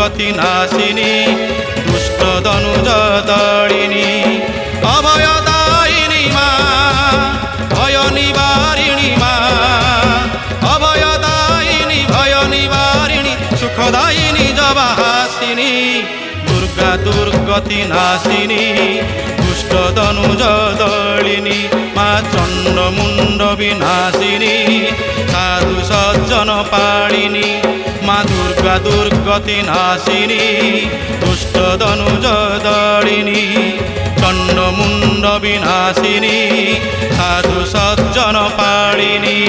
দুর্গতি নাশিনী দুষ্ট দনুজ দলিনী অভয়দায়িনী মা ভয় নিবারিণী মা অভয়দায়িনী ভয় নিবারিণী সুখদায়িনী জবাহাসিনী দুর্গা দুর্গতি নাশিনী দুষ্ট দনুজ দলিনী মা চন্ডমুণ্ড বিনাশিনী সাধু সজ্জন পাড়িনী মা দুর্গা দুর্গতি নাশিনী দুষ্ট দনুজ দলিনী চন্ডমুণ্ড বিনাশিনী সাধু সজ্জন পাড়িনী।